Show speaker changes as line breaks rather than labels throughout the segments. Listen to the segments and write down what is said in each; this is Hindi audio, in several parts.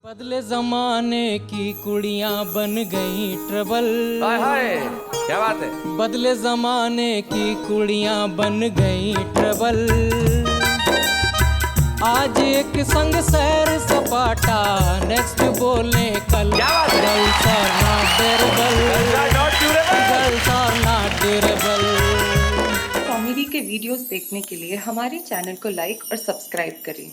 बदले जमाने की कुड़ियां बन गई ट्रबल।
हाय हाय क्या बात है।
बदले जमाने की कुड़ियां बन गई ट्रबल। आज एक संग सैर सपाटा, नेक्स्ट बोले कल।
क्या बात है?
Girls are not durable. Girls are not durable.
Comedy के वीडियोस देखने के लिए हमारे चैनल को लाइक और सब्सक्राइब करें।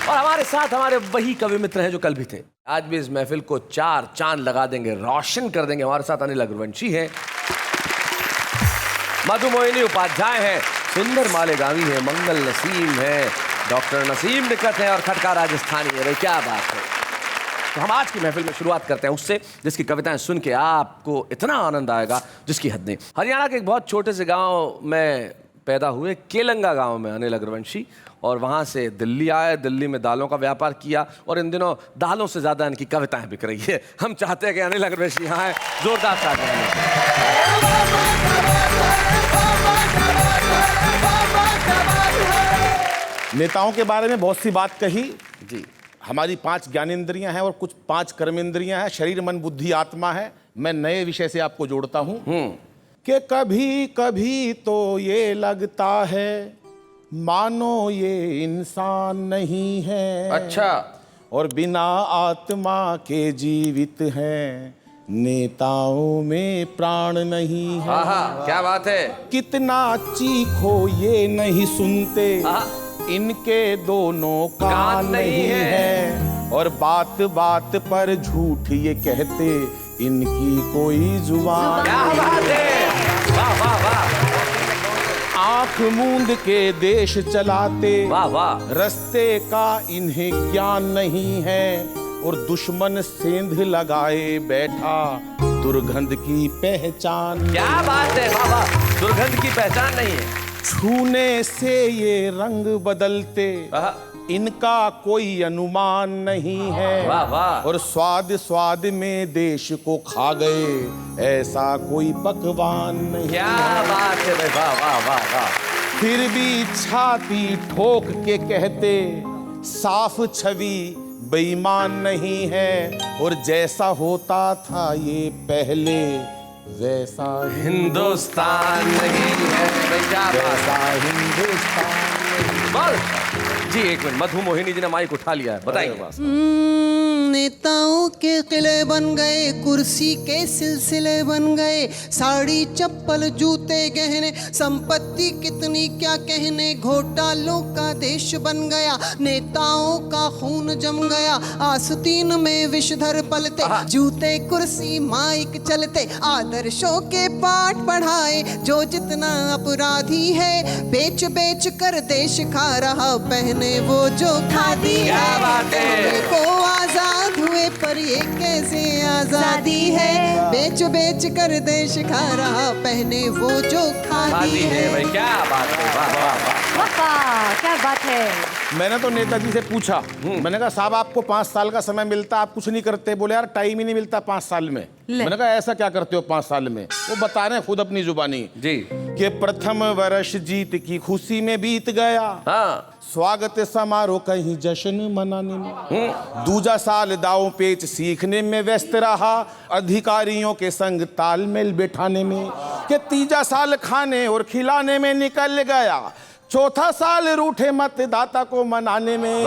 और हमारे साथ हमारे वही कवि मित्र हैं जो कल भी थे। आज भी इस महफिल को चार चांद लगा देंगे, रोशन कर देंगे। हमारे साथ अनिल अग्रवंशी हैं, मधु मोहिनी उपाध्याय हैं, सुंदर मालेगावी है, मंगल नसीम है, डॉक्टर नसीम निकट है और खटका राजस्थानी है। भाई क्या बात है। तो हम आज की महफिल में शुरुआत करते हैं उससे जिसकी कविताएं सुन के आपको इतना आनंद आएगा जिसकी हद नहीं। हरियाणा के एक बहुत छोटे से गांव में पैदा हुए, केलंगा गांव में अनिल अग्रवंशी, और वहाँ से दिल्ली आए, दिल्ली में दालों का व्यापार किया और इन दिनों दालों से ज़्यादा इनकी कविताएं बिक रही है। हम चाहते हैं कि अनिल अग्रवंशी यहाँ आए, जोरदार तालियां।
नेताओं के बारे में बहुत सी बात कही
जी।
हमारी 5 ज्ञानेंद्रियां हैं और कुछ 5 कर्मेंद्रियां हैं, शरीर मन बुद्धि आत्मा है। मैं नए विषय से आपको जोड़ता हूं कि कभी कभी तो ये लगता है मानो ये इंसान नहीं है।
अच्छा।
और बिना आत्मा के जीवित हैं, नेताओं में प्राण नहीं है।
क्या बात है।
कितना चीखो ये नहीं सुनते, इनके दोनों कान नहीं है। और बात बात पर झूठ ये कहते, इनकी कोई जुबान।
क्या बात है। वाह वाह वाह।
आंख मूंद के देश चलाते,
वाह वाह।
रस्ते का इन्हें ज्ञान नहीं है। और दुश्मन सेंध लगाए बैठा, दुर्गंध की पहचान।
क्या बात है। वाह वाह। दुर्गंध की पहचान नहीं है।
छूने से ये रंग बदलते, इनका कोई अनुमान नहीं है।
वाह वाह।
और स्वाद स्वाद में देश को खा गए, ऐसा कोई पकवान नहीं।
क्या बात है भाई। वाह वाह वाह वाह।
फिर भी छाती ठोक के कहते, साफ छवि बेईमान नहीं है। और जैसा होता था ये पहले, वैसा
हिंदुस्तान नहीं है।
वैसा हिंदुस्तान नहीं।
बोल जी। एक मिनट, मधु मोहिनी जी ने माइक उठा लिया है, बताइए।
नेताओं के किले बन गए, कुर्सी के सिलसिले बन गए, साड़ी चप्पल जूते गहने, संपत्ति कितनी क्या कहने, घोटालों का देश बन गया, नेताओं का खून जम गया, आस्तीन में विषधर पलते, जूते कुर्सी माइक चलते, आदर्शों के पाठ पढ़ाए, जो जितना अपराधी है, बेच बेच कर देश खा रहा, पहने वो जो खादी है। को आजाद हुए पर ये कैसे आजादी है, बेच बेच कर देश खा रहा, पहने वो जो खादी है।
भाई क्या बात है। वाह वाह वाह।
क्या बात है।
मैंने तो नेताजी से पूछा, मैंने कहा साहब आपको 5 साल का समय मिलता, आप कुछ नहीं करते। बोले यार टाइम ही नहीं मिलता 5 साल में। मैंने कहा ऐसा क्या करते हो 5 साल में? वो बता रहे हैं खुद अपनी जुबानी
जी
कि प्रथम वर्ष जीत की खुशी में बीत गया, स्वागत समारोह कहीं जश्न मनाने में, दूजा साल दाव पेच सीखने में व्यस्त रहा, अधिकारियों के संग तालमेल बैठाने में, कि तीजा साल खाने और खिलाने में निकल गया, चौथा साल रूठे मतदाता को मनाने में,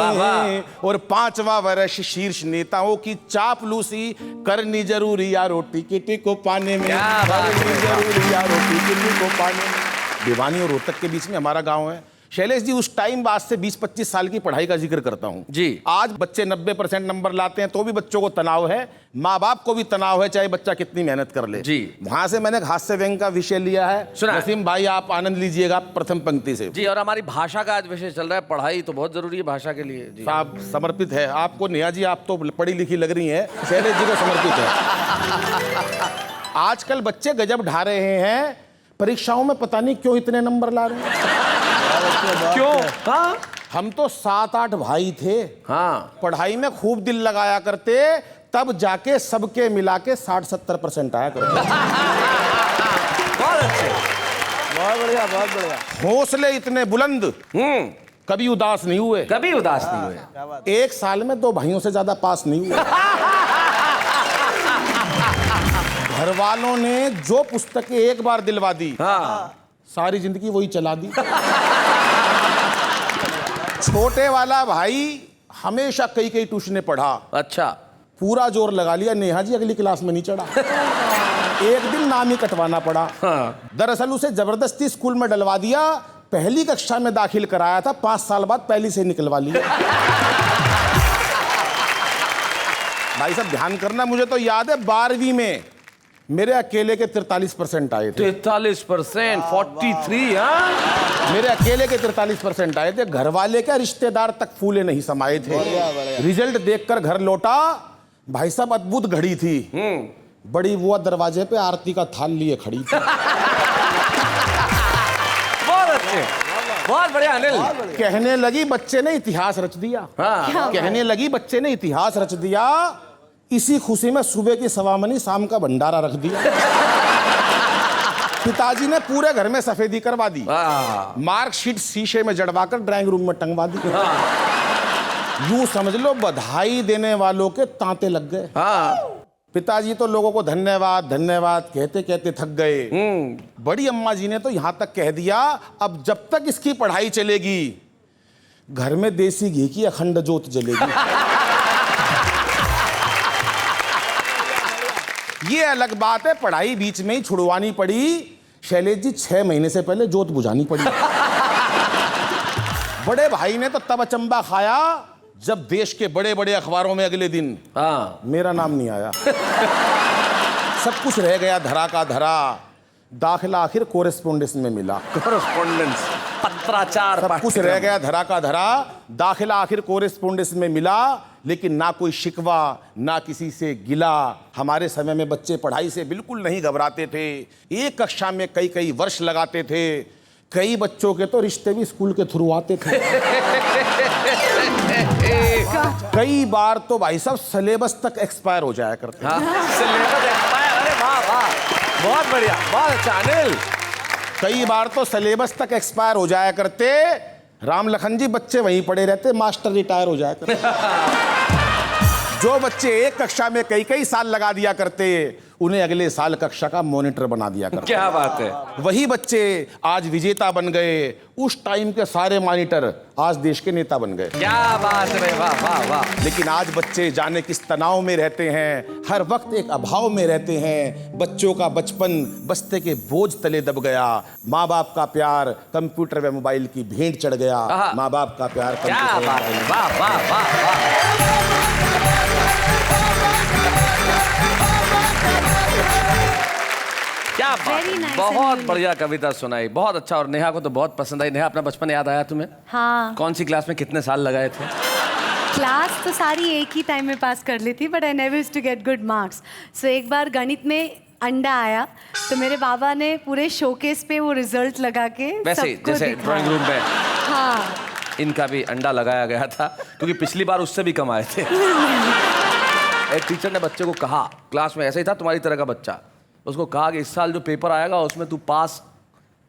और 5वां वर्ष शीर्ष नेताओं की चापलूसी करनी जरूरी या रोटी किटी को पाने में, करनी जरूरी या रोटी किटी को पाने में। भिवानी और रोहतक के बीच में हमारा गांव है। शैलेश जी, उस टाइम बाद से 20-25 साल की पढ़ाई का जिक्र करता हूं
जी।
आज बच्चे 90% नंबर लाते हैं तो भी बच्चों को तनाव है, माँ बाप को भी तनाव है, चाहे बच्चा कितनी मेहनत कर ले
जी।
वहां से मैंने हास्य व्यंग का विषय लिया है। नसीम भाई आप आनंद लीजिएगा प्रथम पंक्ति से
जी। और हमारी भाषा का आज विषय चल रहा है, पढ़ाई तो बहुत जरूरी है भाषा के लिए जी।
साहब समर्पित है आपको। नेहा जी आप तो पढ़ी लिखी लग रही हैं, शैलेश जी को समर्पित है। आजकल बच्चे गजब ढा रहे हैं, परीक्षाओं में पता नहीं क्यों इतने नंबर ला रहे हैं। क्यों? हम तो 7-8 भाई थे, पढ़ाई में खूब दिल लगाया करते, तब जाके सबके मिला के 60-70% आया करते।
बहुत अच्छे।
बहुत
बढ़िया, बहुत बढ़िया।
हौसले इतने बुलंद, कभी उदास नहीं हुए।
कभी उदास नहीं हुए।
एक साल में 2 भाइयों से ज्यादा पास नहीं हुए। घर वालों ने जो पुस्तकें एक बार दिलवा दी,
हाँ,
सारी जिंदगी वही चला दी। छोटे वाला भाई हमेशा कई ट्यूशनें पढ़ा।
अच्छा।
पूरा जोर लगा लिया, नेहा जी अगली क्लास में नहीं चढ़ा। एक दिन नाम ही कटवाना पड़ा।
हाँ।
दरअसल उसे जबरदस्ती स्कूल में डलवा दिया। पहली कक्षा में दाखिल कराया था, 5 साल बाद पहली से निकलवा लिया। भाई साहब ध्यान करना, मुझे तो याद है 12वीं में मेरे अकेले के 43% आए थे।
43%, 43। हाँ,
मेरे अकेले के 43% आए थे। घर वाले क्या, रिश्तेदार तक फूले नहीं समाये थे। रिजल्ट देखकर घर लौटा, भाई साहब अद्भुत घड़ी थी। बड़ी बुआ दरवाजे पे आरती का थाल लिए खड़ी थी।
बहुत अच्छे, बहुत बढ़िया अनिल।
कहने लगी बच्चे ने इतिहास रच दिया।
हाँ।
कहने लगी बच्चे ने इतिहास रच दिया। इसी खुशी में सुबह की सवामनी, शाम का भंडारा रख दिया। पिताजी ने पूरे घर में सफेदी करवा दी। मार्कशीट शीशे में जड़वाकर ड्राइंग रूम में टंगवा दी। यूं समझ लो बधाई देने वालों के तांते लग गए। पिताजी तो लोगों को धन्यवाद धन्यवाद कहते कहते थक गए। बड़ी अम्मा जी ने तो यहां तक कह दिया, अब जब तक इसकी पढ़ाई चलेगी घर में देसी घी की अखंड ज्योत जलेगी। ये अलग बात है, पढ़ाई बीच में ही छुड़वानी पड़ी। शैलेश जी 6 महीने से पहले जोत बुझानी पड़ी। बड़े भाई ने तो तब अचंबा खाया जब देश के बड़े बड़े अखबारों में अगले दिन मेरा नाम नहीं आया। सब कुछ रह गया धरा का धरा। दाखिला आखिर कोरेस्पोंडेंस में मिला।
कोरेस्पोंडेंस, पत्राचार।
सब कुछ रह गया धरा का धरा। दाखिला आखिर कोरेस्पोंडेंस में मिला, लेकिन ना कोई शिकवा ना किसी से गिला। हमारे समय में बच्चे पढ़ाई से बिल्कुल नहीं घबराते थे। एक कक्षा में कई वर्ष लगाते थे। कई बच्चों के तो रिश्ते भी स्कूल के थ्रू आते थे। कई बार तो भाई साहब सिलेबस तक एक्सपायर हो जाया करते।
सिलेबस एक्सपायर, अरे वाह वाह, बहुत बढ़िया, बहुत अच्छा अनिल।
कई बार तो सिलेबस तक एक्सपायर हो जाया करते। राम लखन जी बच्चे वहीं पड़े रहते, मास्टर रिटायर हो जाया करते। जो बच्चे एक कक्षा में कई साल लगा दिया करते, उन्हें अगले साल कक्षा का मॉनिटर बना दिया करते।
क्या बात है।
वही बच्चे आज विजेता बन गए। उस टाइम के सारे मॉनिटर आज देश के नेता बन गए।
क्या बात है, वाह वाह वाह।
लेकिन आज बच्चे जाने किस तनाव में रहते हैं, हर वक्त एक अभाव में रहते हैं। बच्चों का बचपन बस्ते के बोझ तले दब गया। माँ बाप का प्यार कंप्यूटर व मोबाइल की भेंट चढ़ गया। माँ बाप का प्यार।
क्या बात है, वाह वाह वाह वाह। क्या बात है, बहुत बढ़िया कविता सुनाई, बहुत अच्छा। और नेहा को तो बहुत पसंद आई। नेहा, अपना बचपन याद आया तुम्हें?
हाँ।
कौन सी क्लास में कितने साल लगाए थे?
क्लास तो सारी एक ही टाइम में पास कर ली थी, but I never used to get good marks. So एक बार गणित में अंडा आया, तो मेरे बाबा ने पूरे शोकेस पे वो रिजल्ट लगा के
वैसे जैसे ड्राइंग रूम में।
हाँ,
इनका भी अंडा लगाया गया था, क्योंकि पिछली बार उससे भी कम आए थे। एक टीचर ने बच्चे को कहा, क्लास में ऐसा ही था तुम्हारी तरह का बच्चा, उसको कहा कि इस साल जो पेपर आएगा उसमें तू पास,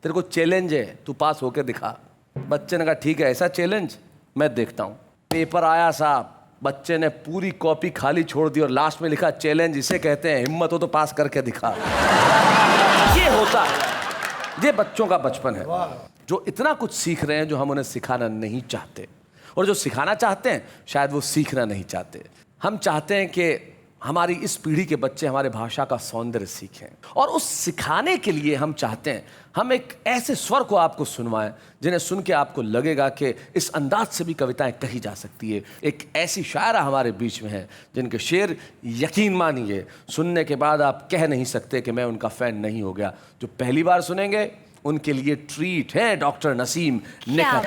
तेरे को चैलेंज है, तू पास होके दिखा। बच्चे ने कहा ठीक है, ऐसा चैलेंज मैं देखता हूँ। पेपर आया साहब, बच्चे ने पूरी कॉपी खाली छोड़ दी और लास्ट में लिखा चैलेंज इसे कहते हैं, हिम्मत हो तो पास करके दिखा। ये होता है, ये बच्चों का बचपन है, जो इतना कुछ सीख रहे हैं जो हम उन्हें सिखाना नहीं चाहते, और जो सिखाना चाहते हैं शायद वो सीखना नहीं चाहते। हम चाहते हैं कि हमारी इस पीढ़ी के बच्चे हमारे भाषा का सौंदर्य सीखें, और उस सिखाने के लिए हम चाहते हैं हम एक ऐसे स्वर को आपको सुनवाएं जिन्हें सुन के आपको लगेगा कि इस अंदाज से भी कविताएं कही जा सकती है। एक ऐसी शायरा हमारे बीच में है जिनके शेर, यकीन मानिए, सुनने के बाद आप कह नहीं सकते कि मैं उनका फ़ैन नहीं हो गया। जो पहली बार सुनेंगे उनके लिए ट्रीट है डॉक्टर नसीम निखत।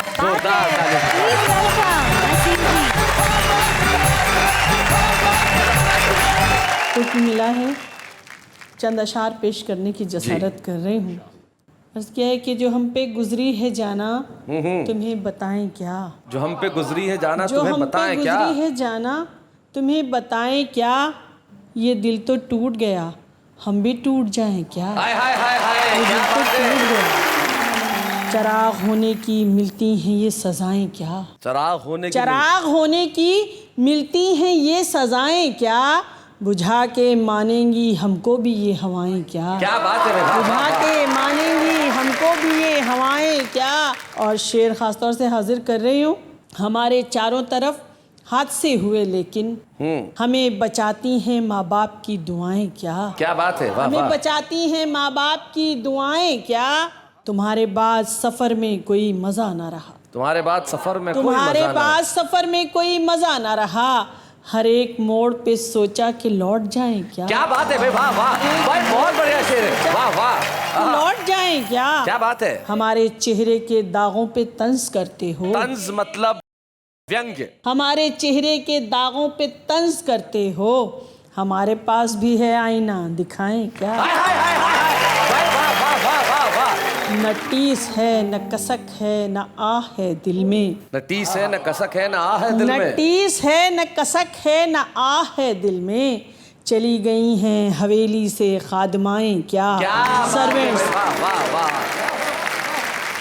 कुछ मिला है, चंद अशार पेश करने की जसारत कर रही हूँ। अर्ज़ क्या है कि जो हम पे गुजरी है जाना तुम्हें बताएं क्या।
जो हम पे गुजरी है जाना तुम्हें बताएं क्या।
गुजरी है जाना तुम्हें बताएं क्या। ये दिल तो टूट गया, हम भी टूट जाएं क्या।
हाय हाय हाय हाय,
ये दिल तो टूट गया, चराग होने की मिलती हैं ये सजाएं क्या?
चराग होने की
चराग होने की मिलती हैं ये सजाएं क्या? बुझा के मानेंगी हमको भी ये हवाएं क्या?
क्या बात है भाई,
बुझा के मानेंगी हमको भी ये हवाएं क्या? और शेर खास तौर से हाजिर कर रही हूँ। हमारे चारों तरफ हादसे हुए लेकिन हमें बचाती हैं माँ बाप की दुआएं क्या?
क्या बात है, वाह
हमें
वाह।
बचाती हैं माँ बाप की दुआएं क्या? तुम्हारे बाद सफर में कोई मजा ना रहा।
तुम्हारे बाद सफर में कोई
तुम्हारे
मजा ना।
बाद सफर में कोई मजा ना रहा। हर एक मोड़ पे सोचा कि लौट जाएं क्या?
क्या बात है भाई, वाह वाह भाई, बहुत बढ़िया शेर है, वाह वाह।
लौट जाएं क्या?
क्या बात है।
हमारे चेहरे के दागों पे तंज करते हो।
तंज मतलब व्यंग्य।
हमारे चेहरे के दागों पे तंज करते हो। हमारे पास भी है आईना, दिखाएं क्या?
हाय हाय हाय हाय, भाई वाह वाह वाह वाह वाह।
न टीस है न कसक है न आह है दिल में।
न टीस है न कसक है न आह है दिल
न
में।
टीस है न कसक है न आह है दिल में। चली गई हैं हवेली से खादमाएं क्या?
क्या
सर्वेंट्स।
वाह वाह वाह।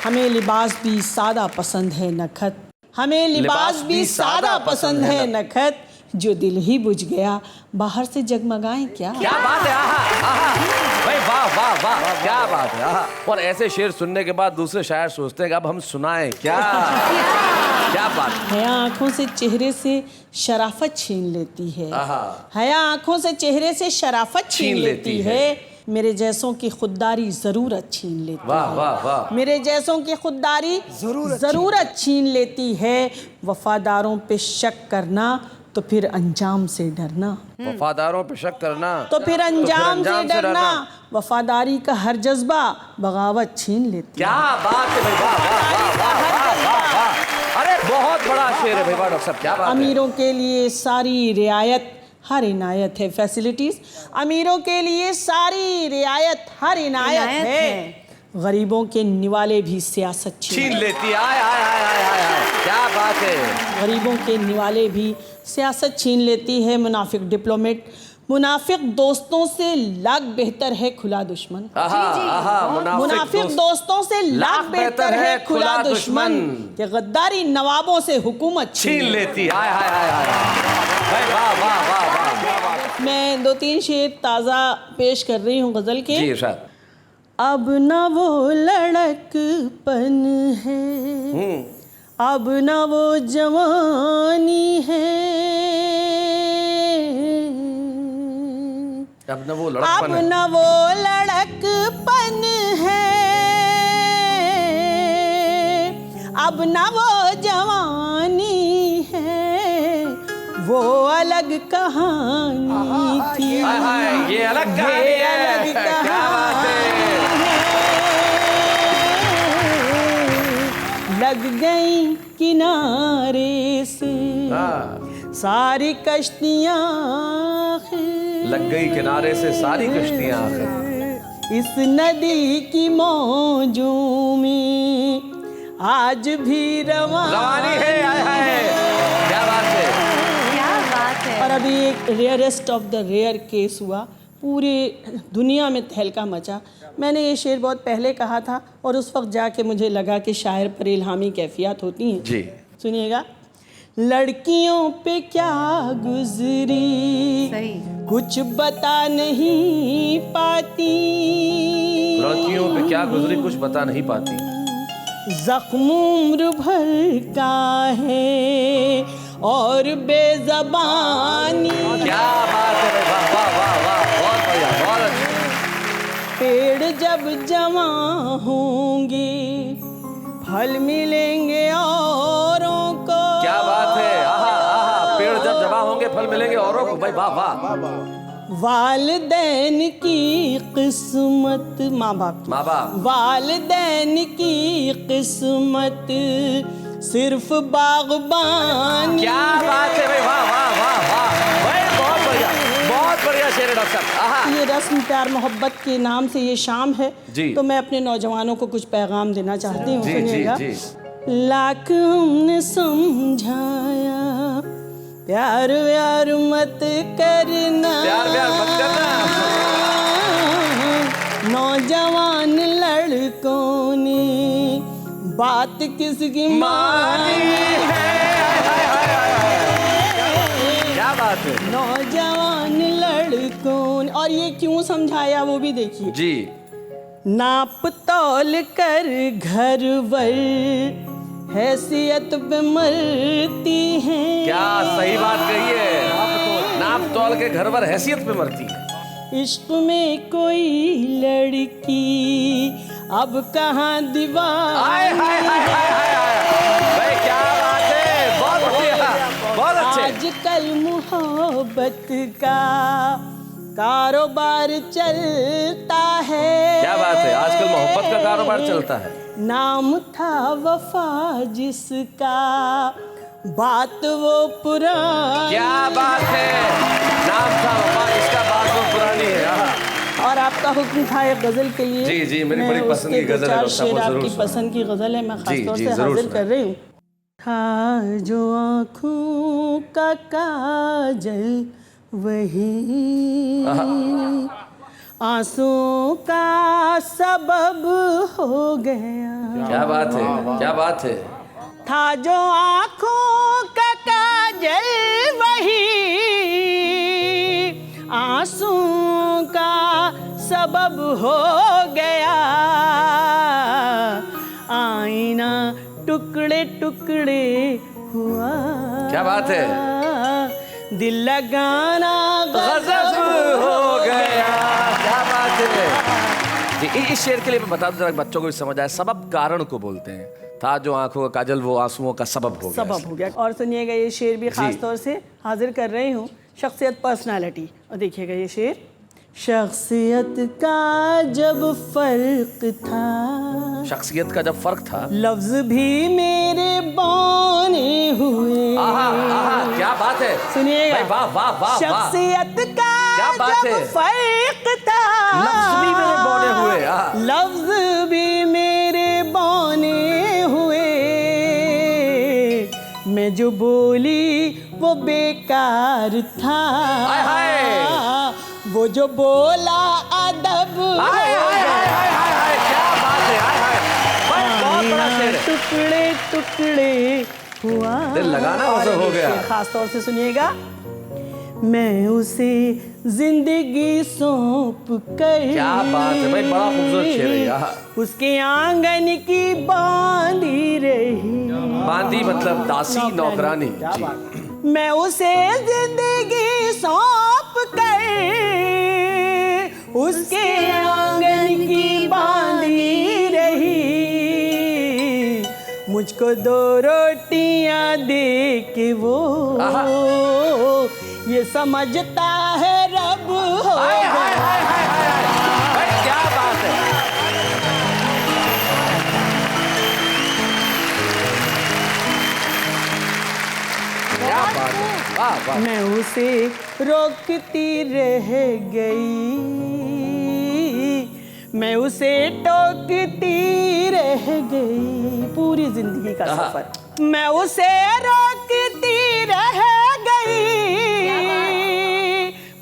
हमें लिबास भी सादा पसंद है नखत। हमें लिबास भी सादा पसंद है नखत। जो दिल ही बुझ गया बाहर से जगमगाएं क्या?
क्या बात है, आहा आहा भाई, वाह वाह वाह, क्या बात है, आहा। और ऐसे शेर सुनने के बाद दूसरे शायर सोचते हैं कि अब हम सुनाएं क्या? क्या बात है।
हया आंखों से चेहरे से शराफत छीन लेती है। हया आंखों से चेहरे से शराफत छीन लेती है। मेरे जैसों की खुददारी जरूरत छीन लेती
वाह
है।
वाह वाह।
मेरे जैसों की खुददारी जरूरत छीन लेती है। वफादारों पे शक करना तो फिर अंजाम से डरना।
वफादारों पे शक करना
तो फिर अंजाम से डरना। वफादारी का हर जज्बा बगावत छीन लेती
क्या बात है भाई, वाह वाह वाह वाह वाह वाह वाह। अरे बहुत बड़ा शेर है भाई, वाह डॉक्टर साहब, क्या बात है।
अमीरों के लिए सारी रियायत हर इनायत है। फैसिलिटीज अमीरों के लिए सारी रियायत हर इनायत है। गरीबों के निवाले भी सियासत
छीन लेती है। आय आय आय आय आय आय, क्या बात है।
गरीबों के निवाले भी सियासत छीन लेती है। मुनाफिक डिप्लोमेट मुनाफिक दोस्तों से लाख बेहतर है खुला दुश्मन। मुनाफिक दोस्तों से लाख बेहतर है खुला दुश्मन। कि गद्दारी नवाबों से हुकूमत
छीन लेती है। आय आय आय आय भाई, वाह वाह वाह वाह।
मैं 2-3 शेर ताज़ा पेश कर रही हूँ गज़ल के।
जी इरशाद।
अब न वो लड़कपन है, अब न वो जवानी है,
अब न वो
अब
लड़कपन है,
न वो लड़कपन है, अब न वो जवानी है। वो अलग कहानी थी।
हाय हाय, ये अलग कहानी है। क्या बात है।
लग गई किनारे से सारी कश्तियाँ,
लग गई किनारे से सारी कश्तियाँ आखिर।
इस नदी की मौजों में आज भी
रवानी है। आय हाय, क्या बात है,
क्या बात है।
और अभी एक rarest of the rare case हुआ, पूरे दुनिया में तहलका मचा। मैंने ये शेर बहुत पहले कहा था और उस वक्त जाके मुझे लगा कि शायर पर इल्हामी कैफियत होती हैं।
जी
सुनिएगा। लड़कियों पे क्या गुजरी
सही।
कुछ बता नहीं पाती,
लड़कियों पे क्या गुजरी कुछ बता नहीं पाती।
जख्म उम्र भर का है और बेज़बानी।
क्या बात है, वाह वाह वाह वाह, बहुत बढ़िया, बहुत अच्छा।
पेड़ जब जमा होंगे फल मिलेंगे औरों को।
क्या बात है, आहा आहा, पेड़ जब जमा होंगे फल मिलेंगे औरों को। भाई वाह वाह।
वालिदैन की किस्मत, माँ बाप वालिदैन की किस्मत सिर्फ बागबानी।
क्या बात है भाई, वाह वाह वाह वाह भाई, बहुत बढ़िया, बहुत बढ़िया शेर है डॉक्टर साहब। आहा।
ये रस्म प्यार मोहब्बत के नाम से ये शाम है
जी।
तो मैं अपने नौजवानों को कुछ पैगाम देना चाहती हूँ।
जी,
सुनिएगा।
जी,
लाख हमने समझाया प्यार व्यार मत करना,
प्यार व्यार मत करना।
नौजवान लड़कों ने बात किसकी मानी है।
क्या बात है।
नौजवान लड़कों, और ये क्यों समझाया वो भी देखिए
जी।
नाप तौल कर घर वर हैसियत पे मरती हैं।
क्या सही बात कही है, नाप तौल के घर पर हैसियत पे मरती है।
इश्क में कोई लड़की अब कहाँ दीवार।
भाई क्या बात है, बहुत बढ़िया, बहुत अच्छे।
आजकल मोहब्बत का कारोबार चलता है।
क्या बात है, आजकल मोहब्बत का कारोबार चलता है।
नाम था वफा जिसका, बात वो पुरानी।
क्या बात है, नाम था वफा जिसका, बात वो पुरानी है।
और आपका हुक्म था एक गजल के लिए।
जी जी, मेरी बड़ी पसंद की गजल है।
चार शेर आपकी पसंद की गजल है, मैं खासतौर से हाजिर कर रही हूँ। था जो आँखों का काजल वही आंसुओं का सबब हो गया।
क्या बात है, क्या बात है।
था जो आँखों का काजल वही आंसुओं का सबब हो गया। आईना टुकड़े टुकड़े हुआ।
क्या बात है।
दिल लगाना
गजब हो गया। क्या बात है। इस शेर के लिए मैं बता दूं जरा, बच्चों को भी समझ आए। सबब कारण को बोलते हैं। था जो आंखों का काजल वो आंसुओं का सबब हो गया।
सबब हो गया। और सुनिएगा ये शेर भी खास तौर से हाजिर कर रही हूँ, शख्सियत पर्सनालिटी। और देखिएगा ये शेर। शख्सियत का जब फर्क था,
शख्सियत का जब फर्क था,
लफ्ज भी मेरे बौने हुए।
आहा, आहा, क्या बात है।
सुनिएगा,
वाह वाह वाह।
शख्सियत का
क्या बात
जब
है।
फर्क था,
लफ्ज भी मेरे बौने हुए।
लफ्ज भी मेरे बौने हुए। मैं जो बोली वो बेकार था।
हाय हाय।
वो जो बोला अदब।
हाय हाय हाय हाय हाय। क्या बात है। हाय हाय। बहुत बड़ा शेर है।
टुकड़े टुकड़े हुआ।
दिल लगाना वैसे हो गया।
खास तौर से सुनिएगा। मैं उसे जिंदगी सौंप कर।
क्या बात है भाई, बड़ा खूबसूरत शेर है यार।
उसके आंगन की बांधी रही।
बांधी मतलब दासी, नौकरानी।
मैं उसे जिंदगी सौंप कर उसके आंगन की बांधी रही। मुझको 2 रोटियां दे के वो ये समझता है रब हो।
हाय हाय हाय हाय हाय। भाई क्या बात है। क्या बात है। वाह वाह।
मैं उसे रोकती रह गई, मैं उसे टोकती रह गई। पूरी जिंदगी का सफर मैं उसे रोकती रह गई,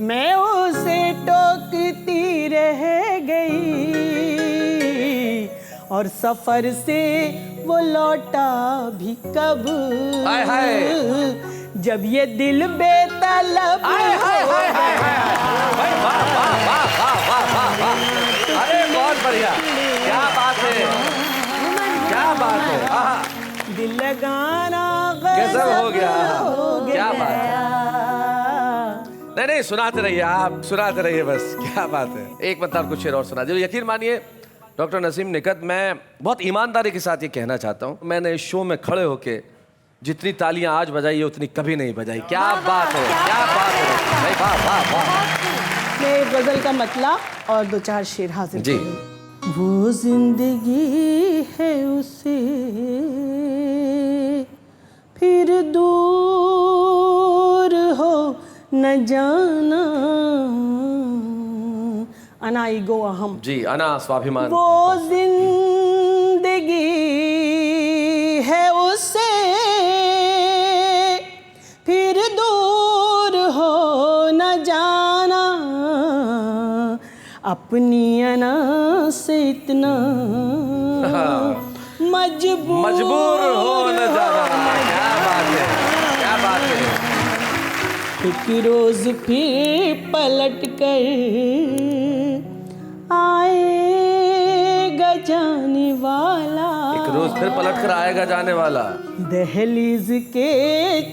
मैं उसे टोकती रह गई। और सफर से वो लौटा भी कब,
हाय हाय।
जब ये दिल बेतलब।
हाय हाय हाय हाय हाय। भाई वाह वाह वाह वाह वाह वाह वाह। अरे बहुत बढ़िया। क्या बात है, क्या बात है। आहा।
दिल लगाना
गजब हो गया। क्या बात
है।
नहीं नहीं, सुनाते रहिए, आप सुनाते रहिए बस। क्या बात है। एक मतलब कुछ शेर और सुना दीजिए। यकीन मानिए डॉक्टर नसीम निकत, मैं बहुत ईमानदारी के साथ ये कहना चाहता हूँ, मैंने इस शो में खड़े होके जितनी तालियां आज बजाई है उतनी कभी नहीं बजाई। क्या बात है, क्या बात है भाई। वाह वाह वाह।
मैं गजल का मतला और 2-4 शेर हाजिर
जी।
करूं। वो जिंदगी है उसे फिर दूर हो न जाना। अना ईगो अहम।
जी, अना स्वाभिमान।
वो जिंदगी है उससे फिर दूर हो न जाना। अपनी अना से इतना
मजबूर हो न जाना। क्या बात है, क्या बात है।
एक रोज फिर पलट कर आएगा जाने वाला,
एक रोज फिर पलट कर आएगा जाने वाला।
दहलीज के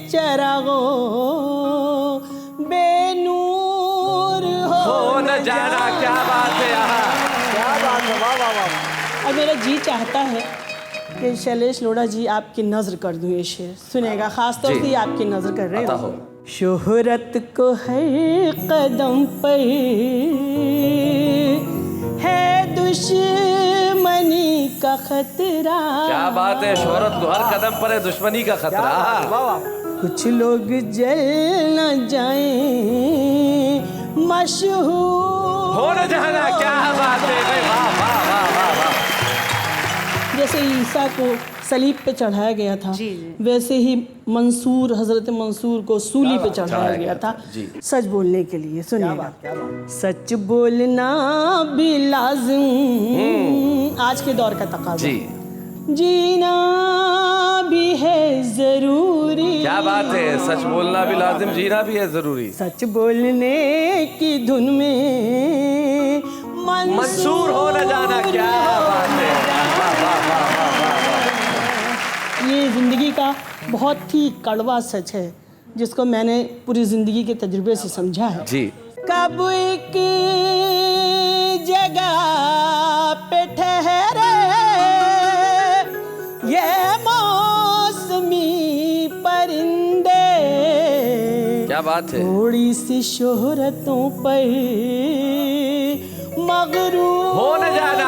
चरागों बेनूर
हो न जाना। क्या बात है, क्या बात है, वाह वाह वाह।
और मेरा जी चाहता है कि शैलेश लोढ़ा जी आपकी नजर कर दूं ये शेर, सुनेगा, खास तौर से आपकी नजर कर रहे हो। शोहरत को हर कदम पर है दुश्मनी का खतरा।
क्या बात है, शोहरत को हर कदम पर है दुश्मनी का खतरा।
कुछ लोग जल न जाएं मशहूर
हो न जाना। क्या बात है, वाह वाह वाह वाह वाह।
जैसे ईसा को सलीब पे चढ़ाया गया था,
जी।
वैसे ही मंसूर, हजरत मंसूर को सूली पे चढ़ाया गया था सच बोलने के लिए। सुनिएगा, सच बोलना भी लाजिम आज के दौर का तकाज़ा, जीना भी है जरूरी।
क्या बात है, सच बोलना भी लाजिम, जीना भी है जरूरी।
सच बोलने की धुन में
मंसूर हो न जाना। क्या बात है,
ये जिंदगी का बहुत ही कड़वा सच है जिसको मैंने पूरी जिंदगी के तजुर्बे से समझा है
जी।
कब एक जगह पे ठहरे ये मौसमी परिंदे,
क्या बात है,
थोड़ी सी शोहरतों पर मगरूर
हो न जाना।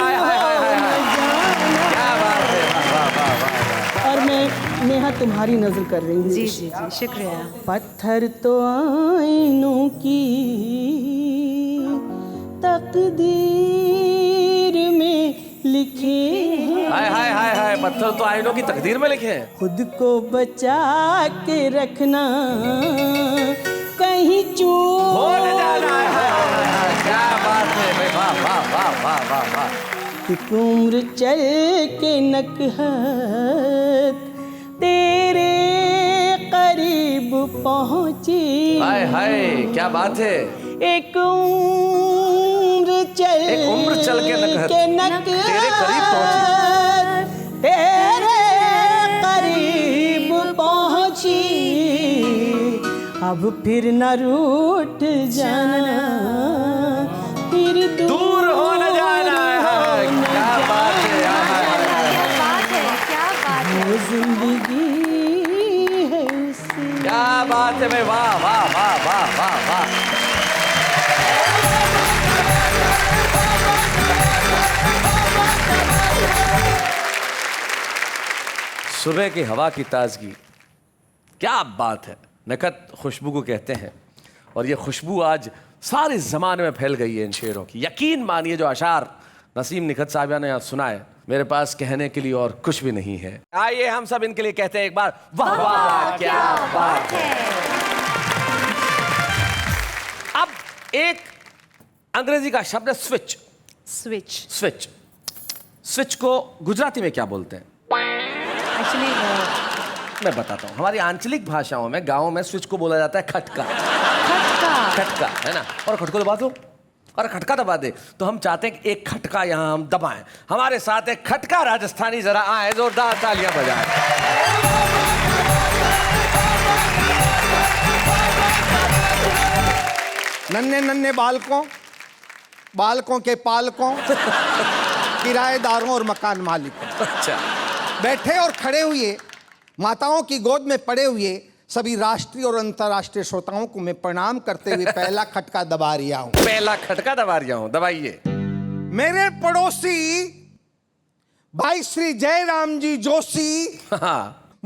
क्या बात है, वाह वाह वाह।
और मैं नेहा तुम्हारी नजर कर रही हूँ।
जी जी जी, शुक्रिया।
पत्थर तो आईनों की तकदीर में लिखे हैं।
हाय हाय हाय हाय, पत्थर तो आईनों की तकदीर में लिखे हैं।
खुद को बचा के रखना कहीं चूक
हो न जाना। क्या बात है, वाह वाह वाह वाह वाह वाह।
एक उम्र चल के नकहत तेरे करीब पहुंची।
हाय हाय, क्या बात है।
एक उम्र चल के नकहत
तेरे करीब पहुंची,
तेरे करीब पहुंची। अब फिर न रूठ जाना, फिर
दूर हो न जाना। क्या बात है,
क्या बात है, क्या बात है।
वो जिंदगी है उसी।
क्या बात है भाई, वाह वाह वाह वाह वाह वाह। सुबह की हवा की ताजगी, क्या बात है। नकत खुशबू को कहते हैं और ये खुशबू आज सारे ज़माने में फैल गई है इन शेरों की। यकीन मानिए जो अशार नसीम निखत साहिबा ने आज सुनाए, मेरे पास कहने के लिए और कुछ भी नहीं है। आइए हम सब इनके लिए कहते हैं एक बार वाह वाह, क्या बात है। अब एक अंग्रेजी का शब्द है स्विच।
स्विच,
स्विच, स्विच को गुजराती में क्या बोलते हैं?
एक्चुअली
मैं बताता हूँ। हमारी आंचलिक भाषाओं में गाँव में स्विच को बोला जाता है खटका।
खटका,
खटका है ना। और खटको दबा दो और खटका दबा दे, तो हम चाहते हैं कि एक खटका यहाँ हम दबाएं। हमारे साथ एक खटका राजस्थानी जरा आए, जोरदार तालियां बजाएं।
नन्हे नन्हे बालकों के पालकों किराएदारों और मकान मालिकों,
अच्छा,
बैठे और खड़े हुए माताओं की गोद में पड़े हुए सभी राष्ट्रीय और अंतर्राष्ट्रीय श्रोताओं को मैं प्रणाम करते हुए पहला खटका दबा रहा हूं।
पहला खटका दबा रहा हूं, दबाइए।
मेरे पड़ोसी भाई श्री जयराम जी जोशी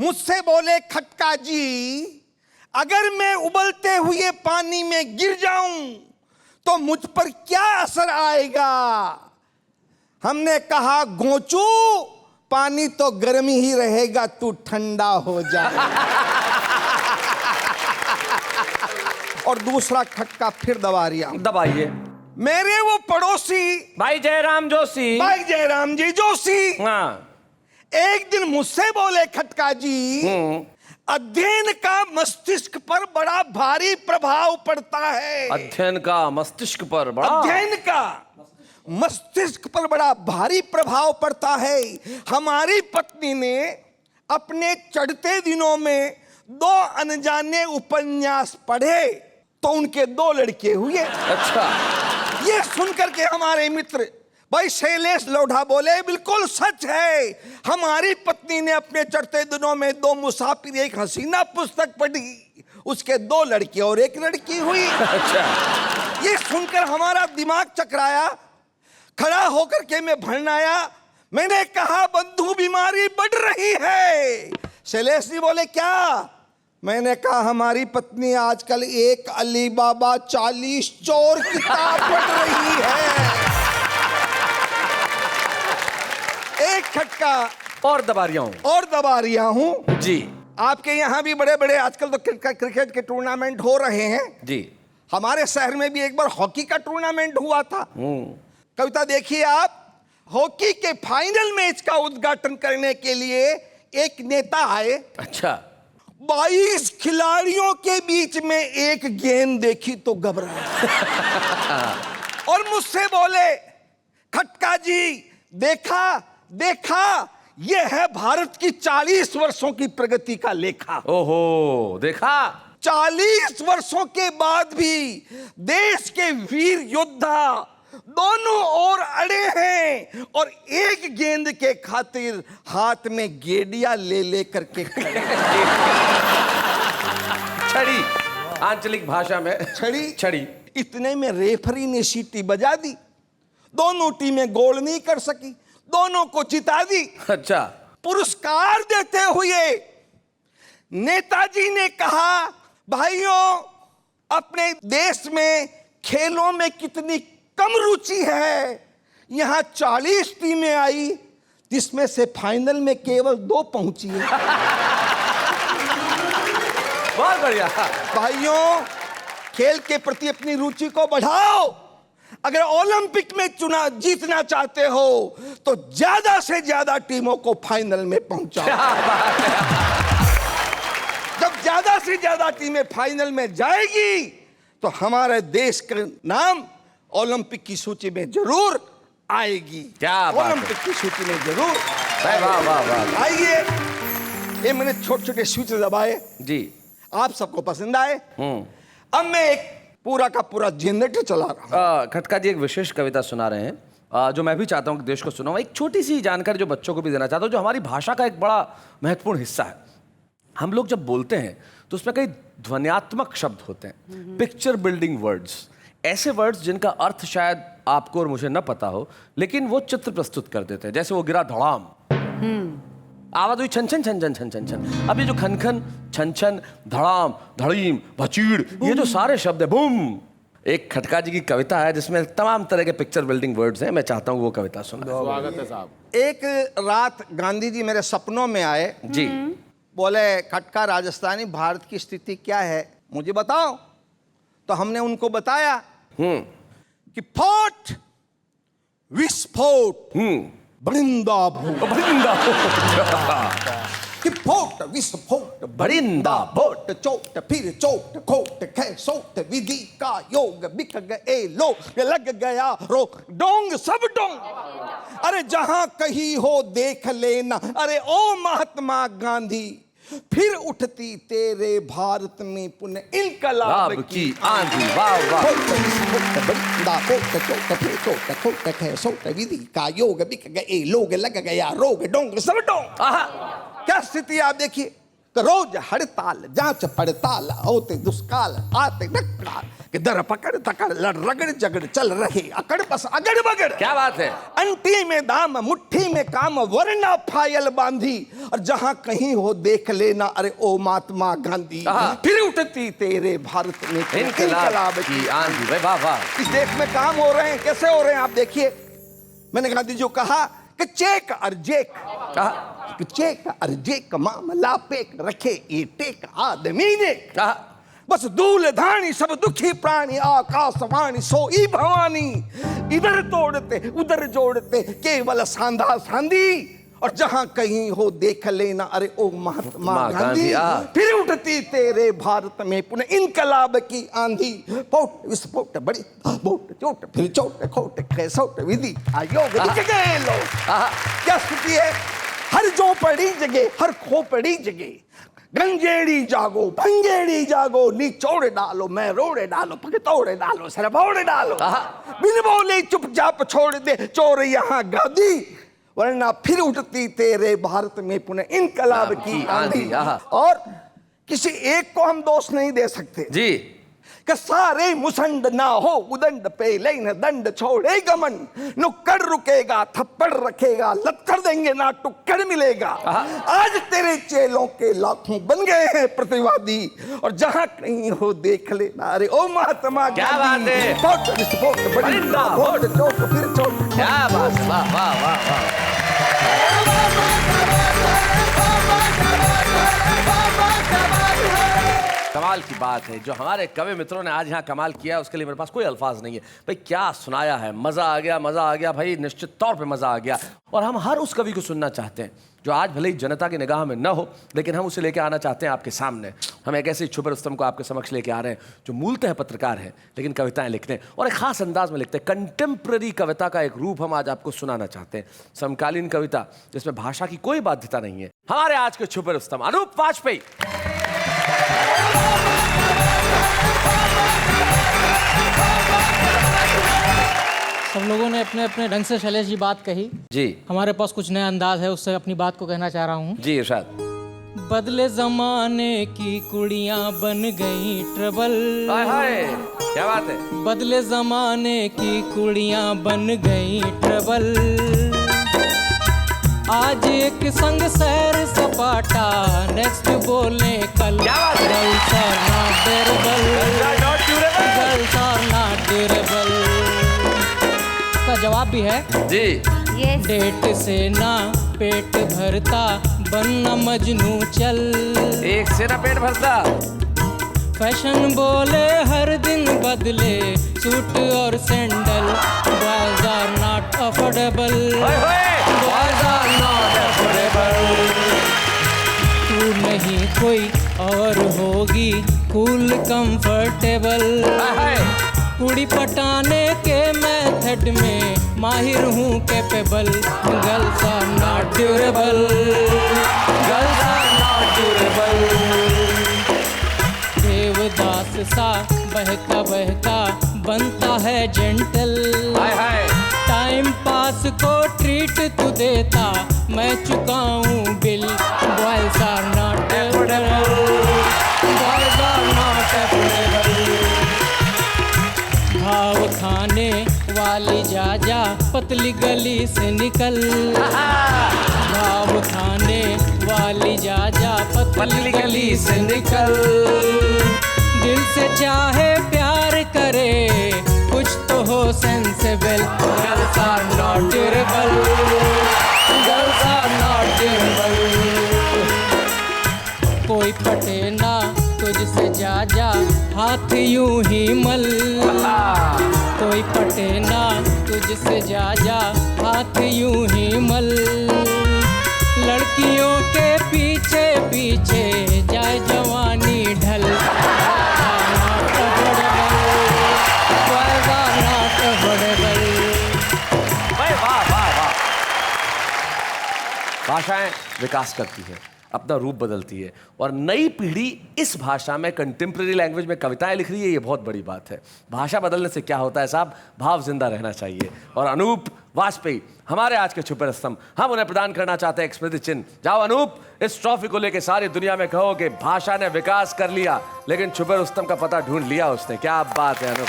मुझसे बोले, खटका जी अगर मैं उबलते हुए पानी में गिर जाऊं तो मुझ पर क्या असर आएगा? हमने कहा, गोचू पानी तो गर्म ही रहेगा, तू ठंडा हो जा। और दूसरा खटका फिर दबा रहा हूं,
दबाइए।
मेरे वो पड़ोसी
भाई जयराम जोशी,
भाई जयराम जी जोशी
हाँ,
एक दिन मुझसे बोले खटका जी, अध्ययन का मस्तिष्क पर बड़ा भारी प्रभाव पड़ता है।
अध्ययन का मस्तिष्क पर बड़ा,
अध्ययन का मस्तिष्क पर बड़ा भारी प्रभाव पड़ता है। हमारी पत्नी ने अपने चढ़ते दिनों में 2 अनजाने उपन्यास पढ़े तो उनके 2 लड़के हुए।
अच्छा।
ये सुनकर के हमारे मित्र भाई शैलेश लोढ़ा बोले, बिल्कुल सच है, हमारी पत्नी ने अपने चढ़ते दिनों में 2 मुसाफिर एक हसीना पुस्तक पढ़ी, उसके 2 लड़के और 1 लड़की हुई।
अच्छा।
ये सुनकर हमारा दिमाग चकराया, खड़ा होकर के मैं भड़नाया, मैंने कहा बंधु बीमारी बढ़ रही है। शैलेश जी बोले क्या? मैंने कहा हमारी पत्नी आजकल एक अली बाबा 40 चोर किताब पढ़ रही है। एक खटका
और दबा रिया हूं
जी। आपके यहाँ भी बड़े बड़े आजकल तो क्रिकेट के टूर्नामेंट हो रहे हैं
जी।
हमारे शहर में भी एक बार हॉकी का टूर्नामेंट हुआ था। कविता देखिए आप, हॉकी के फाइनल मैच का उद्घाटन करने के लिए एक नेता आए।
अच्छा।
22 खिलाड़ियों के बीच में एक गेंद देखी तो घबराए और मुझसे बोले, खटका जी देखा ये है भारत की 40 वर्षों की प्रगति का लेखा।
ओहो, देखा
40 वर्षों के बाद भी देश के वीर योद्धा दोनों ओर अड़े हैं और एक गेंद के खातिर हाथ में गेडिया ले करके
छड़ी, आंचलिक भाषा में छड़ी।
इतने में रेफरी ने सीटी बजा दी, दोनों टीमें गोल नहीं कर सकी, दोनों को जिता दी।
अच्छा।
पुरस्कार देते हुए नेताजी ने कहा, भाइयों अपने देश में खेलों में कितनी कम रुचि है, यहां 40 टीमें आई जिसमें से फाइनल में केवल 2 पहुंची है।
बहुत बढ़िया।
भाइयों खेल के प्रति अपनी रुचि को बढ़ाओ, अगर ओलंपिक में जीतना चाहते हो तो ज्यादा से ज्यादा टीमों को फाइनल में पहुंचाओ। जब ज्यादा से ज्यादा टीमें फाइनल में जाएगी तो हमारे देश का नाम ओलंपिक की सूची में जरूर आएगी।
क्या बात है।
ओलंपिक की सूची में जरूर
वाह वाह वाह।
आइए, ये मैंने छोटे-छोटे स्विच दबाए
जी,
आप सबको पसंद आए। अब मैं एक पूरा का पूरा जनरेटर चला रहा हूं।
खटका जी एक विशेष कविता सुना रहे हैं जो मैं भी चाहता हूं कि देश को सुनाऊं। एक छोटी सी जानकारी जो बच्चों को भी देना चाहता हूं, जो हमारी भाषा का एक बड़ा महत्वपूर्ण हिस्सा है। हम लोग जब बोलते हैं तो उसमें कई ध्वन्यात्मक शब्द होते हैं, पिक्चर बिल्डिंग वर्ड्स, ऐसे वर्ड्स जिनका अर्थ शायद आपको और मुझे न पता हो, लेकिन वो चित्र प्रस्तुत कर देते हैं। जैसे वो गिरा धड़ाम, आवाज हुई छन छन छन छन छन छन छन। अब ये जो खन खन, छन छन, धड़ाम, धड़ीम, भचीड़, ये जो सारे शब्द है, बूम। एक खटका जी की कविता है जिसमें तमाम तरह के पिक्चर बिल्डिंग वर्ड्स हैं। मैं चाहता हूँ वो कविता सुना।
स्वागत है साहब।
एक रात गांधी जी मेरे सपनों में आए
जी।
बोले, खटका राजस्थानी भारत की स्थिति क्या है मुझे बताओ। तो हमने उनको बताया कि फोर्ट विस्फोट बरिंदा कि फोट विस्फोट
बरिंदा
बोट चोट फिर चोट खोट खे सोट विधि का योग बिक गए लोग लग गया रोग डोंग सब डोंग। अरे जहां कहीं हो देख लेना, अरे ओ महात्मा गांधी, फिर उठती तेरे भारत में पुनः इनकलाब की आंधी।
वाह वाह।
विधि का योग बिक गए लोग लग गया रोग डोंग सब डोंग। क्या स्थिति आप देखिए, तो रोज हड़ताल जांच पड़ताल होते दुष्काल आते नक्काल के दर पकड़ तकड़ लड़ रगड़ जगड़ चल रहे अकड़ बस अगड़ बगड़।
क्या बात है।
अंटी में दाम मुट्ठी में काम वरना फायल बांधी, और जहां कहीं हो देख लेना, अरे ओ महात्मा गांधी, फिर उठती तेरे भारत में इनकलाब की
आंधी। वाह वाह।
इस देश में काम हो रहे हैं, कैसे हो रहे हैं आप देखिए। मैंने गांधी जी को कहा कि चेक और जेक, चेक और जेक मामला पेक रखे ये टेक आदमी ने, बस दूल धानी सब दुखी प्राणी आकाशवाणी सोई भवानी, इधर तोड़ते उधर जोड़ते केवल सांधा सांधी, और जहां कहीं हो देख लेना, अरे ओ महात्मा गांधी।
हाँ।
फिर उठती तेरे भारत में पुनः इनकलाब की आंधी। पोट विस्फोट बड़ी बोट चोट फिर चोट खोट कैसोट विधि आयोग जगह लो। क्या स्थिति है? हर झोपड़ी जगह, हर खोपड़ी जगह, गंजेड़ी जागो भंगेड़ी जागो, निचोड़ डालो मैं रोड़े डालो, पग तोड़े डालो सर फोड़ डालो, बिन बोले चुपचाप छोड़ दे चोर यहाँ गादी, वरना फिर उठती तेरे भारत में पुनः इनकलाब की आंधी। और किसी एक को हम दोष नहीं दे सकते
जी
कि सारे मुसंड ना हो उदंड पे लेन दंड छोड़े गमन, नुक्कड़ रुकेगा थप्पड़ रखेगा, लत्थड़ देंगे ना टुक्कड़ मिलेगा। आज तेरे चेलों के लाखों बन गए हैं प्रतिवादी, और जहां कहीं हो देख लेना, अरे ओ महात्मा
क्या बात है?
फोट विस्फोट बड़ी फोट चोट फिर चोट।
क्या बात, वाह वाह वाह वाह। कमाल की बात है जो हमारे कवि मित्रों ने आज यहाँ कमाल किया, उसके लिए मेरे पास कोई अल्फाज नहीं है भाई। क्या सुनाया है, मज़ा आ गया भाई, निश्चित तौर पे मज़ा आ गया। और हम हर उस कवि को सुनना चाहते हैं जो आज भले ही जनता की निगाह में न हो, लेकिन हम उसे लेके आना चाहते हैं आपके सामने। हम एक ऐसे छुपे रुस्तम को आपके समक्ष लेके आ रहे हैं जो मूलतः पत्रकार है लेकिन कविताएं लिखते हैं और एक खास अंदाज में लिखते हैं। कंटेम्प्रेरी कविता का एक रूप हम आज आपको सुनाना चाहते हैं, समकालीन कविता जिसमें भाषा की कोई बाध्यता नहीं है। हमारे आज के छुपे रुस्तम अनूप वाजपेयी।
सब लोगों ने अपने अपने ढंग से शैलेश जी बात कही
जी।
हमारे पास कुछ नया अंदाज है, उससे अपनी बात को कहना चाह रहा हूँ
जी इरशाद।
बदले जमाने की कुड़ियाँ बन गई ट्रबल।
हाय हाय क्या बात है।
बदले जमाने की कुड़ियाँ बन गई ट्रबल। आज एक संग सैर सपाटा, नेक्स्ट बोले कल।
क्या बात है?
Girls are not durable, girls are not durable. का जवाब भी है
जी।
डेट से ना पेट भरता, बनना मजनू चल।
एक से ना पेट भरता।
फैशन बोले हर दिन बदले, सूट और sandal. Boys are not affordable, boys are not affordable. तू नहीं कोई और होगी कूल कंफर्टेबल। कुड़ी पटाने के मेथड में माहिर हूँ capable. Girls are not durable, girls are not durable. Devdas सा बहका बहका बनता है जेंटल। टाइम पास को ट्रीट तू देता, मैं चुकाऊँ bill. Boys are not affordable, boys are not affordable. भाव खाने वाली जा जा पतली गली से निकल। भाव खाने वाली जा जा पतली गली से निकल। दिल से चाहे प्यार करे, कुछ तो हो sensible. Girls are not durable, girls are not durable. कोई पटे ना तुझसे जा जा हाथ यूं ही मल। कोई पटे ना तुझसे जा जा हाथ यूं ही मल। लड़कियों के पीछे पीछे जाए जवानी ढल।
भाषाएं विकास करती है, अपना रूप बदलती है और नई पीढ़ी इस भाषा में कंटेम्प्रेरी लैंग्वेज में कविताएं लिख रही है। ये बहुत बड़ी बात है। भाषा बदलने से क्या होता है साहब, भाव जिंदा रहना चाहिए। और अनूप वाजपेयी हमारे आज के छुपे रुस्तम, हम उन्हें प्रदान करना चाहते हैं एक स्मृति चिन्ह। जाओ अनूप, इस ट्रॉफी को लेकर सारी दुनिया में कहो कि भाषा ने विकास कर लिया लेकिन छुपे रुस्तम का पता ढूंढ लिया उसने। क्या बात है अनूप।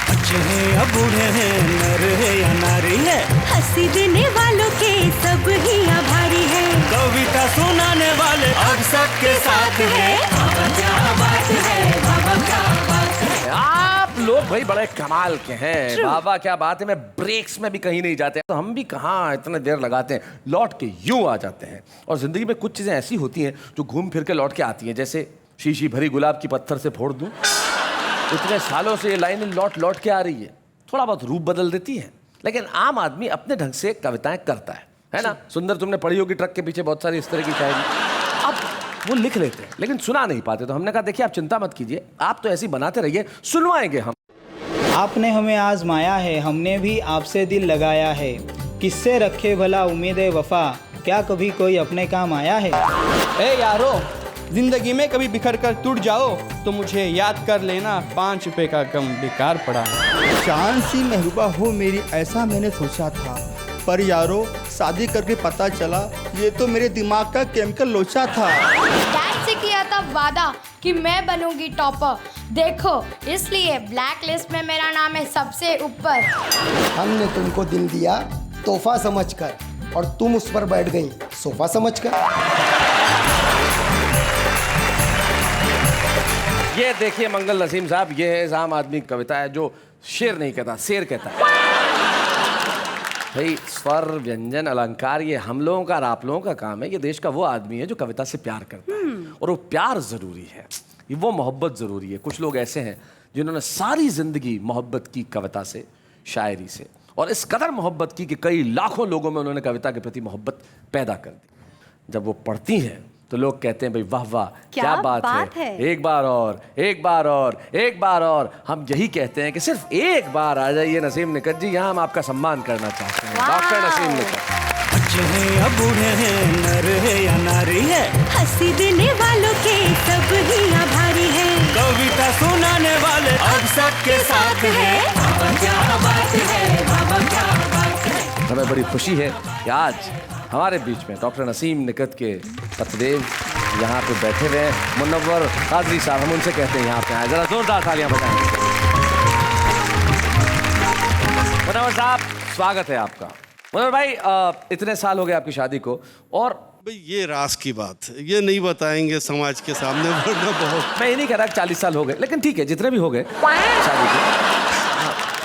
बच्चे हैं या बूढ़े हैं, नर है या नारी है,
हंसी देने वालों के सब ही आभारी है।
कविता सुनाने वाले अब सबके साथ है। बाबा क्या बात है, बाबा क्या बात है।
आप लोग भाई बड़े कमाल के हैं। बाबा क्या बात है। मैं ब्रेक्स में भी कहीं नहीं जाते तो हम भी कहाँ इतने देर लगाते हैं, लौट के यूं आ जाते हैं। और जिंदगी में कुछ चीजें ऐसी होती हैं जो घूम फिर के लौट के आती हैं, जैसे शीशी भरी गुलाब की पत्थर से फोड़ दूं। इतने सालों से ये लाइनें लौट लौट के आ रही है, थोड़ा बहुत रूप बदल देती है, लेकिन आम आदमी अपने ढंग से कविताएं करता है। है ना? सुंदर, तुमने पढ़ी होगी ट्रक के पीछे बहुत सारी इस तरह की शायरी। अब वो लिख लेते हैं लेकिन सुना नहीं पाते, तो हमने कहा देखिए आप चिंता मत कीजिए, आप तो ऐसी बनाते रहिए, सुनवाएंगे हम।
आपने हमें आजमाया है, हमने भी आपसे दिल लगाया है, किससे रखे भला उम्मीद वफा, क्या कभी कोई अपने काम आया है?
ए यारो, जिंदगी में कभी बिखर कर टूट जाओ तो मुझे याद कर लेना, 5 रुपए का गम बेकार पड़ा है।
चांद सी महबूबा हो मेरी ऐसा मैंने सोचा था, पर यारो शादी करके पता चला ये तो मेरे दिमाग का केमिकल लोचा था।
डैड से किया था वादा कि मैं बनूंगी टॉपर, देखो इसलिए ब्लैक लिस्ट में मेरा नाम है सबसे ऊपर।
हमने तुमको दिल दिया तोहफा समझकर और तुम उस पर बैठ गई सोफा समझकर।
ये देखिए मंगल नसीम साहब, ये है इस आम आदमी की कविता है जो शेर नहीं कहता, शेर कहता है। भाई स्वर, व्यंजन, अलंकार ये हम लोगों का और आप लोगों का काम है। ये देश का वो आदमी है जो कविता से प्यार करता है, और वो प्यार जरूरी है, वो मोहब्बत जरूरी है। कुछ लोग ऐसे हैं जिन्होंने सारी जिंदगी मोहब्बत की कविता से, शायरी से, और इस कदर मोहब्बत की कि कई लाखों लोगों में उन्होंने कविता के प्रति मोहब्बत पैदा कर दी। जब वो पढ़ती हैं तो लोग कहते हैं भाई वाह वाह क्या बात है, एक बार और, एक बार और, एक बार और। हम यही कहते हैं कि सिर्फ एक बार आ जाइए नसीम निकट जी, यहाँ हम आपका सम्मान करना चाहते हैं। डॉक्टर नसीम निकट।
बच्चे हैं या बूढ़े हैं, नर है या नारी है,
हंसी देने वालों के सब ही आभारी है,
कविता सुनाने वाले अब सबके साथ है। बाबा क्या बात है, बाबा क्या बात है।
हमें बड़ी खुशी है कि आज हमारे बीच में डॉक्टर नसीम निकट के पतिदेव यहाँ पे बैठे हुए हैं, मुनव्वर कादरी साहब। हम उनसे कहते हैं यहाँ पे आए, जरा जोरदार तालियां बजाएं। मुनव्वर साहब स्वागत है आपका। मुनव्वर भाई, इतने साल हो गए आपकी शादी को, और
भाई ये राज की बात है, ये नहीं बताएंगे समाज के सामने, वरना बहुत।
मैं ये नहीं कह रहा 40 साल हो गए, लेकिन ठीक है जितने भी हो गए शादी के,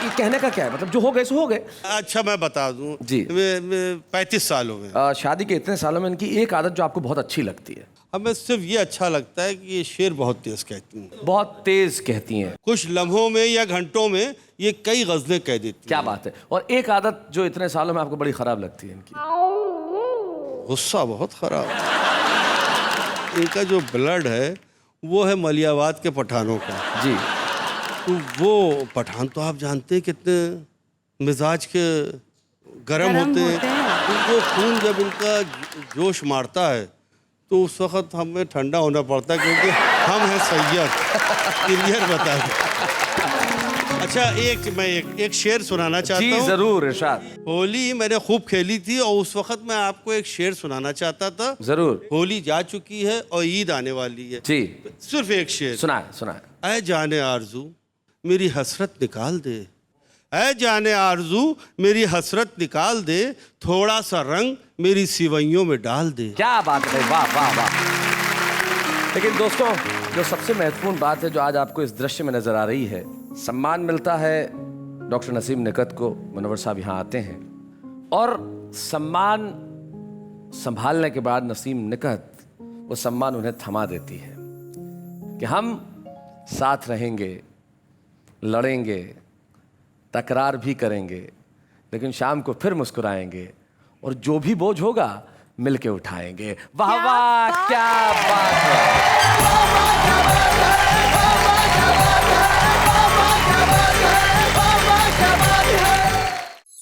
ये कहने का क्या है, मतलब जो हो गए सो हो गए।
अच्छा मैं बता दूं जी, 35 साल हो गए
शादी के। इतने सालों में इनकी एक आदत जो आपको बहुत अच्छी लगती है?
हमें सिर्फ ये अच्छा लगता है कि ये शेर बहुत तेज कहती हैं।
बहुत तेज कहती हैं।
कुछ लम्हों में या घंटों में ये कई गज़लें कह देती।
क्या बात है। और एक आदत जो इतने सालों में आपको बड़ी खराब लगती है इनकी?
गुस्सा बहुत खराब। इनका जो ब्लड है वो है मलियाबाद के पठानों का
जी।
तो वो पठान तो आप जानते हैं कितने मिजाज के गर्म होते हैं। तो वो खून जब इनका जोश मारता है तो उस वक्त हमें ठंडा होना पड़ता है, क्योंकि हम हैं सैयद। क्लियर बता दें। अच्छा मैं एक शेर सुनाना चाहता हूँ।
जी जरूर इरशाद।
होली मैंने खूब खेली थी और उस वक्त मैं आपको एक शेर सुनाना चाहता था।
जरूर।
होली जा चुकी है और ईद आने वाली है
जी।
सिर्फ एक शेर
सुनाए।
ऐ जाने आरजू मेरी हसरत निकाल दे, ऐ जाने आरजू मेरी हसरत निकाल दे, थोड़ा सा रंग मेरी सिवैयों में डाल दे।
क्या बात है, वाह वाह वाह। लेकिन दोस्तों, जो सबसे महत्वपूर्ण बात है जो आज आपको इस दृश्य में नजर आ रही है, सम्मान मिलता है डॉक्टर नसीम निकट को। मुनव्वर साहब यहाँ आते हैं और सम्मान संभालने के बाद नसीम निकट वो सम्मान उन्हें थमा देती है कि हम साथ रहेंगे, लड़ेंगे, तकरार भी करेंगे, लेकिन शाम को फिर मुस्कुराएंगे और जो भी बोझ होगा मिलके उठाएंगे। वाह वाह क्या बात है।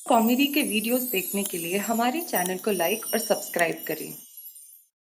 कॉमेडी के वीडियोस देखने के लिए हमारे चैनल को लाइक और सब्सक्राइब करें।